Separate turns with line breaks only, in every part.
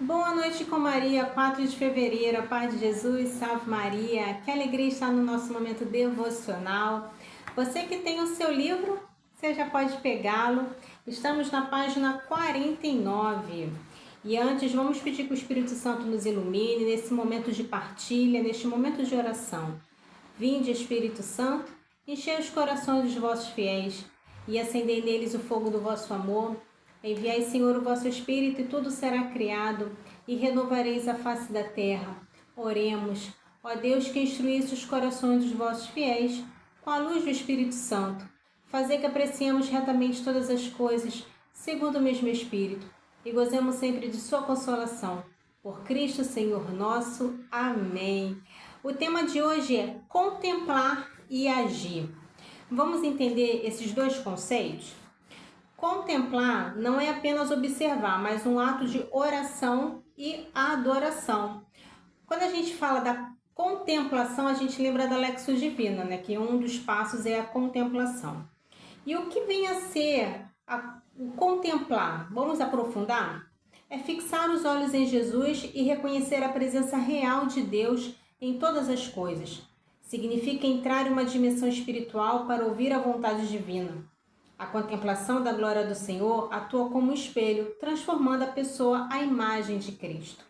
Boa noite com Maria, 4 de fevereiro, a paz de Jesus, salve Maria, que alegria estar no nosso momento devocional. Você que tem o seu livro, você já pode pegá-lo. Estamos na página 49. E antes, vamos pedir que o Espírito Santo nos ilumine nesse momento de partilha, neste momento de oração. Vinde, Espírito Santo, enchei os corações dos vossos fiéis e acendei neles o fogo do vosso amor. Enviai, Senhor, o vosso Espírito, e tudo será criado, e renovareis a face da terra. Oremos, ó Deus, que instruísse os corações dos vossos fiéis com a luz do Espírito Santo. Fazei que apreciemos retamente todas as coisas, segundo o mesmo Espírito, e gozemos sempre de sua consolação. Por Cristo, Senhor nosso. Amém. O tema de hoje é contemplar e agir. Vamos entender esses dois conceitos? Contemplar não é apenas observar, mas um ato de oração e adoração. Quando a gente fala da contemplação, a gente lembra da Lexio Divina, né? Que um dos passos é a contemplação. E o que vem a ser o contemplar? Vamos aprofundar? É fixar os olhos em Jesus e reconhecer a presença real de Deus em todas as coisas. Significa entrar em uma dimensão espiritual para ouvir a vontade divina. A contemplação da glória do Senhor atua como espelho, transformando a pessoa à imagem de Cristo.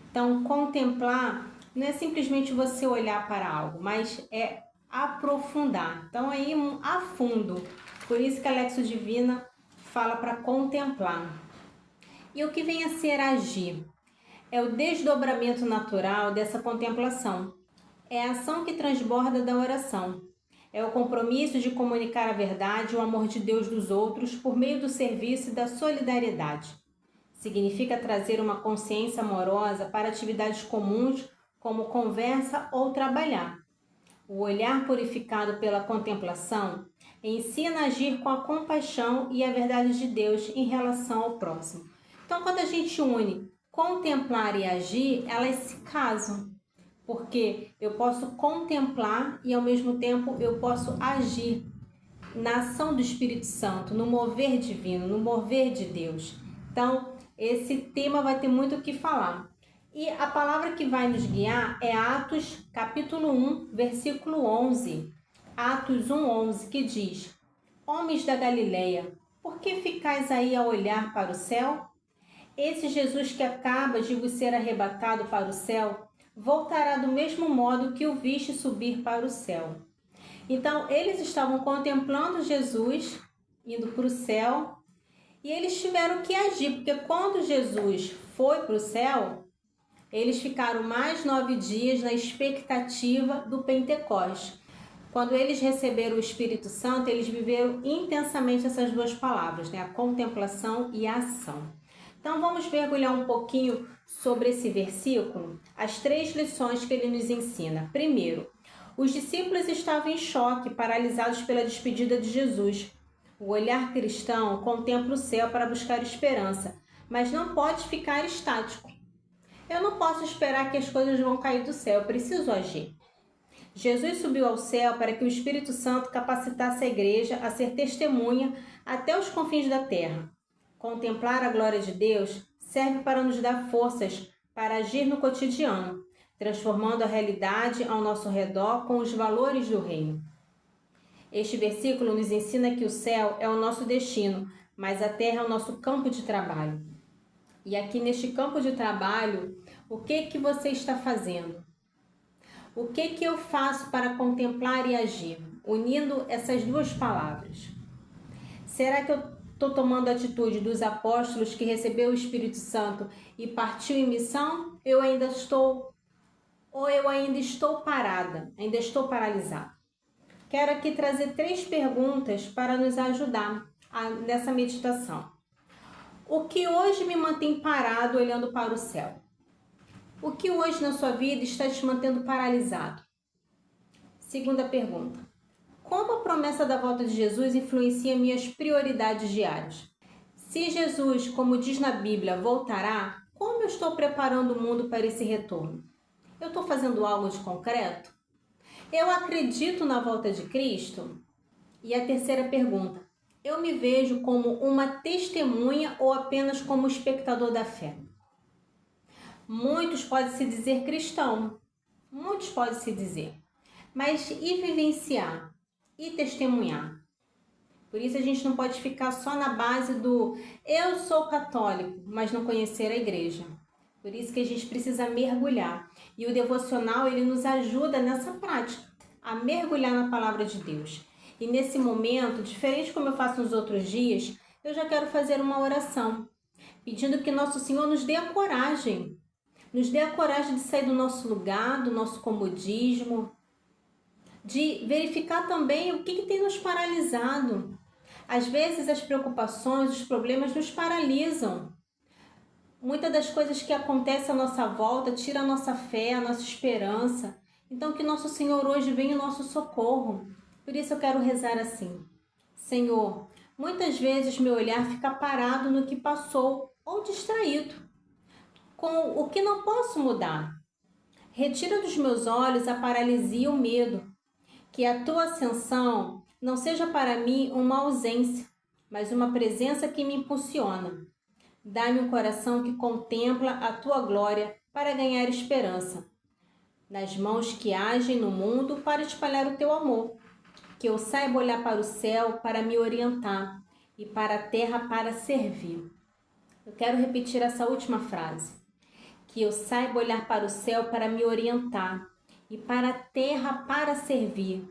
Então, contemplar não é simplesmente você olhar para algo, mas é aprofundar. Então, é ir a fundo. Por isso que a Lexio Divina fala para contemplar. E o que vem a ser agir? É o desdobramento natural dessa contemplação. É a ação que transborda da oração. É o compromisso de comunicar a verdade e o amor de Deus dos outros por meio do serviço e da solidariedade. Significa trazer uma consciência amorosa para atividades comuns, como conversa ou trabalhar. O olhar purificado pela contemplação ensina a agir com a compaixão e a verdade de Deus em relação ao próximo. Então, quando a gente une contemplar e agir, elas se casam. Porque eu posso contemplar e ao mesmo tempo eu posso agir na ação do Espírito Santo, no mover divino, no mover de Deus. Então, esse tema vai ter muito o que falar. E a palavra que vai nos guiar é Atos, capítulo 1, versículo 11. Atos 1, 11, que diz: Homens da Galileia, por que ficais aí a olhar para o céu? Esse Jesus que acaba de vos ser arrebatado para o céu, voltará do mesmo modo que o viste subir para o céu. Então, eles estavam contemplando Jesus indo para o céu e eles tiveram que agir, porque quando Jesus foi para o céu, eles ficaram mais 9 dias na expectativa do Pentecostes. Quando eles receberam o Espírito Santo, eles viveram intensamente essas duas palavras, né? A contemplação e a ação. Então, vamos mergulhar um pouquinho sobre esse versículo, as 3 lições que ele nos ensina. Primeiro, os discípulos estavam em choque, paralisados pela despedida de Jesus. O olhar cristão contempla o céu para buscar esperança, mas não pode ficar estático. Eu não posso esperar que as coisas vão cair do céu, eu preciso agir. Jesus subiu ao céu para que o Espírito Santo capacitasse a igreja a ser testemunha até os confins da terra. Contemplar a glória de Deus serve para nos dar forças para agir no cotidiano, transformando a realidade ao nosso redor com os valores do reino. Este versículo nos ensina que o céu é o nosso destino, mas a terra é o nosso campo de trabalho. E aqui neste campo de trabalho, o que você está fazendo? O que eu faço para contemplar e agir? Unindo essas duas palavras. Será que eu estou tomando a atitude dos apóstolos que recebeu o Espírito Santo e partiu em missão? Eu ainda estou parada, ainda estou paralisada? Quero aqui trazer 3 perguntas para nos ajudar nessa meditação. O que hoje me mantém parado olhando para o céu? O que hoje na sua vida está te mantendo paralisado? Segunda pergunta. Como a promessa da volta de Jesus influencia minhas prioridades diárias? Se Jesus, como diz na Bíblia, voltará, como eu estou preparando o mundo para esse retorno? Eu estou fazendo algo de concreto? Eu acredito na volta de Cristo? E a terceira pergunta. Eu me vejo como uma testemunha ou apenas como espectador da fé? Muitos podem se dizer cristão, muitos podem se dizer, mas e vivenciar? E testemunhar? Por isso a gente não pode ficar só na base do eu sou católico, mas não conhecer a igreja. Por isso que a gente precisa mergulhar. E o devocional, ele nos ajuda nessa prática, a mergulhar na palavra de Deus. E nesse momento, diferente como eu faço nos outros dias, eu já quero fazer uma oração, pedindo que Nosso Senhor nos dê a coragem. Nos dê a coragem de sair do nosso lugar, do nosso comodismo, de verificar também o que tem nos paralisado. Às vezes as preocupações, os problemas nos paralisam. Muitas das coisas que acontecem à nossa volta tiram a nossa fé, a nossa esperança. Então que Nosso Senhor hoje venha em nosso socorro. Por isso eu quero rezar assim. Senhor, muitas vezes meu olhar fica parado no que passou ou distraído com o que não posso mudar. Retira dos meus olhos a paralisia e o medo. Que a tua ascensão não seja para mim uma ausência, mas uma presença que me impulsiona. Dá-me um coração que contempla a tua glória para ganhar esperança. Nas mãos que agem no mundo para espalhar o teu amor. Que eu saiba olhar para o céu para me orientar e para a terra para servir. Eu quero repetir essa última frase. Que eu saiba olhar para o céu para me orientar e para a terra para servir.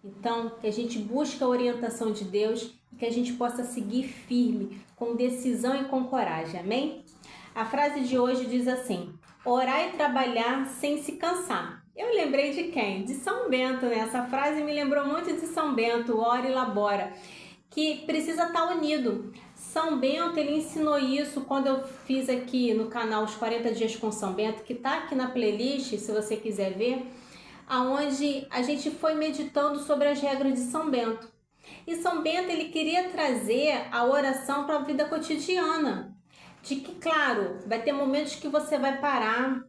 Então, que a gente busque a orientação de Deus e que a gente possa seguir firme, com decisão e com coragem. Amém? A frase de hoje diz assim: orar e trabalhar sem se cansar. Eu lembrei de quem? De São Bento, né? Essa frase me lembrou muito de São Bento, ora e labora, que precisa estar unido. São Bento, ele ensinou isso quando eu fiz aqui no canal Os 40 Dias com São Bento, que está aqui na playlist, se você quiser ver, aonde a gente foi meditando sobre as regras de São Bento. E São Bento, ele queria trazer a oração para a vida cotidiana. De que, claro, vai ter momentos que você vai parar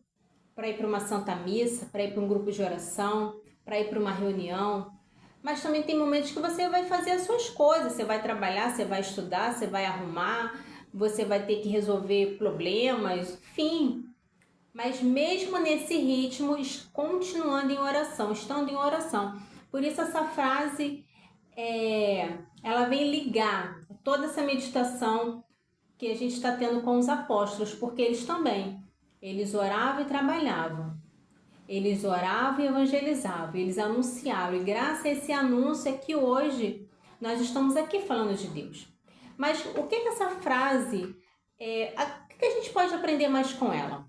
para ir para uma santa missa, para ir para um grupo de oração, para ir para uma reunião, mas também tem momentos que você vai fazer as suas coisas, você vai trabalhar, você vai estudar, você vai arrumar, você vai ter que resolver problemas, enfim. Mas mesmo nesse ritmo, continuando em oração, estando em oração. Por isso essa frase, ela vem ligar toda essa meditação que a gente está tendo com os apóstolos, porque eles também, eles oravam e trabalhavam. Eles oravam e evangelizavam, eles anunciavam, e graças a esse anúncio é que hoje nós estamos aqui falando de Deus. Mas o que essa frase, o que a gente pode aprender mais com ela?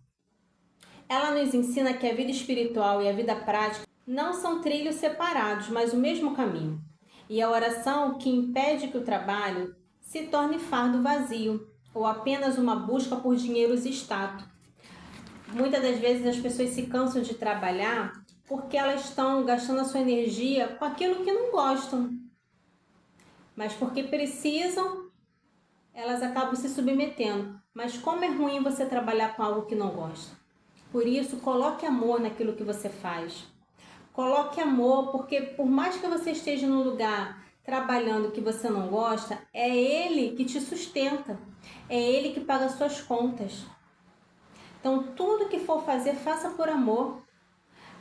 Ela nos ensina que a vida espiritual e a vida prática não são trilhos separados, mas o mesmo caminho. E a oração que impede que o trabalho se torne fardo vazio, ou apenas uma busca por dinheiros e status. Muitas das vezes as pessoas se cansam de trabalhar porque elas estão gastando a sua energia com aquilo que não gostam. Mas porque precisam, elas acabam se submetendo. Mas como é ruim você trabalhar com algo que não gosta. Por isso, coloque amor naquilo que você faz. Coloque amor, porque por mais que você esteja num lugar trabalhando que você não gosta, é ele que te sustenta. É ele que paga as suas contas. Então, tudo que for fazer, faça por amor.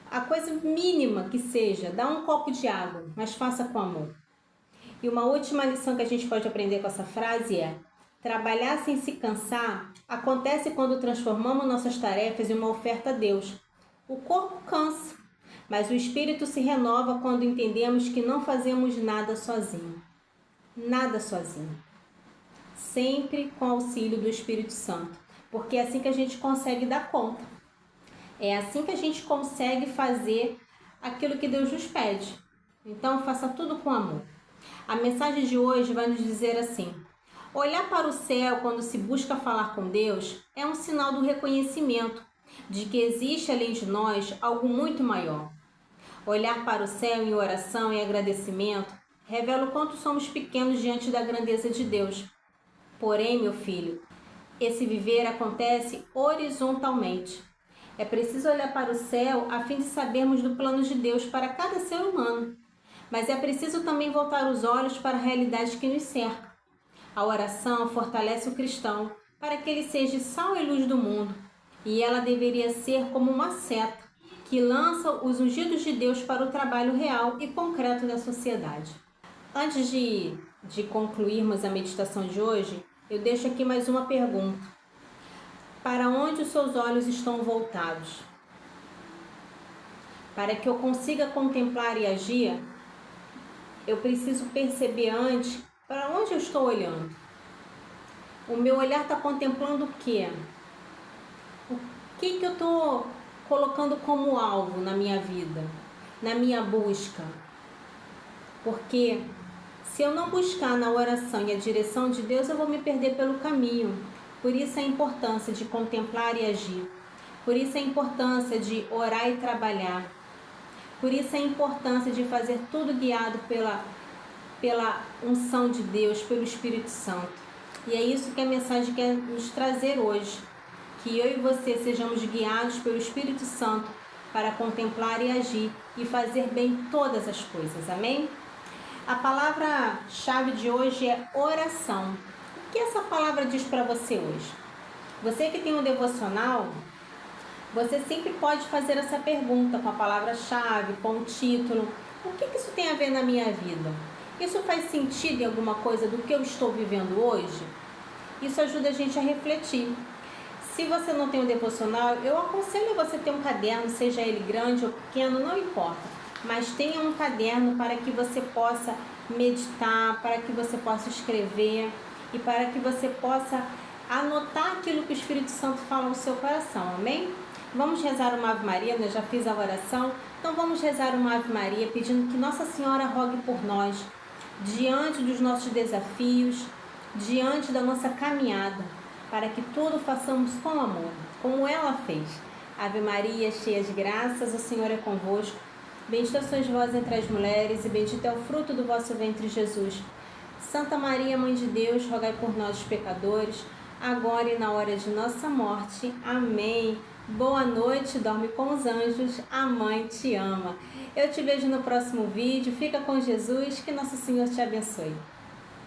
A coisa mínima que seja, dá um copo de água, mas faça com amor. E uma última lição que a gente pode aprender com essa frase é: trabalhar sem se cansar acontece quando transformamos nossas tarefas em uma oferta a Deus. O corpo cansa, mas o espírito se renova quando entendemos que não fazemos nada sozinho. Nada sozinho. Sempre com auxílio do Espírito Santo. Porque é assim que a gente consegue dar conta. É assim que a gente consegue fazer aquilo que Deus nos pede. Então, faça tudo com amor. A mensagem de hoje vai nos dizer assim: olhar para o céu quando se busca falar com Deus é um sinal do reconhecimento de que existe além de nós algo muito maior. Olhar para o céu em oração e agradecimento revela o quanto somos pequenos diante da grandeza de Deus. Porém, meu filho, esse viver acontece horizontalmente. É preciso olhar para o céu a fim de sabermos do plano de Deus para cada ser humano. Mas é preciso também voltar os olhos para a realidade que nos cerca. A oração fortalece o cristão para que ele seja sal e luz do mundo. e ela deveria ser como uma seta que lança os ungidos de Deus para o trabalho real e concreto da sociedade. Antes de concluirmos a meditação de hoje, eu deixo aqui mais uma pergunta. Para onde os seus olhos estão voltados? Para que eu consiga contemplar e agir, eu preciso perceber antes para onde eu estou olhando. O meu olhar está contemplando o quê? O que eu estou colocando como alvo na minha vida, na minha busca? Porque se eu não buscar na oração e a direção de Deus, eu vou me perder pelo caminho. Por isso a importância de contemplar e agir. Por isso a importância de orar e trabalhar. Por isso a importância de fazer tudo guiado pela unção de Deus, pelo Espírito Santo. E é isso que a mensagem quer nos trazer hoje. Que eu e você sejamos guiados pelo Espírito Santo para contemplar e agir e fazer bem todas as coisas. Amém? A palavra-chave de hoje é oração. O que essa palavra diz para você hoje? Você que tem um devocional, você sempre pode fazer essa pergunta com a palavra-chave, com o título. O que isso tem a ver na minha vida? Isso faz sentido em alguma coisa do que eu estou vivendo hoje? Isso ajuda a gente a refletir. Se você não tem um devocional, eu aconselho você ter um caderno, seja ele grande ou pequeno, não importa. Mas tenha um caderno para que você possa meditar, para que você possa escrever e para que você possa anotar aquilo que o Espírito Santo fala no seu coração, amém? Vamos rezar uma Ave Maria, eu já fiz a oração, então vamos rezar uma Ave Maria pedindo que Nossa Senhora rogue por nós, diante dos nossos desafios, diante da nossa caminhada, para que tudo façamos com amor, como ela fez. Ave Maria, cheia de graças, o Senhor é convosco. Bendita sois vós entre as mulheres, e bendito é o fruto do vosso ventre, Jesus. Santa Maria, Mãe de Deus, rogai por nós, os pecadores, agora e na hora de nossa morte. Amém. Boa noite, dorme com os anjos, a Mãe te ama. Eu te vejo no próximo vídeo, fica com Jesus, que Nosso Senhor te abençoe.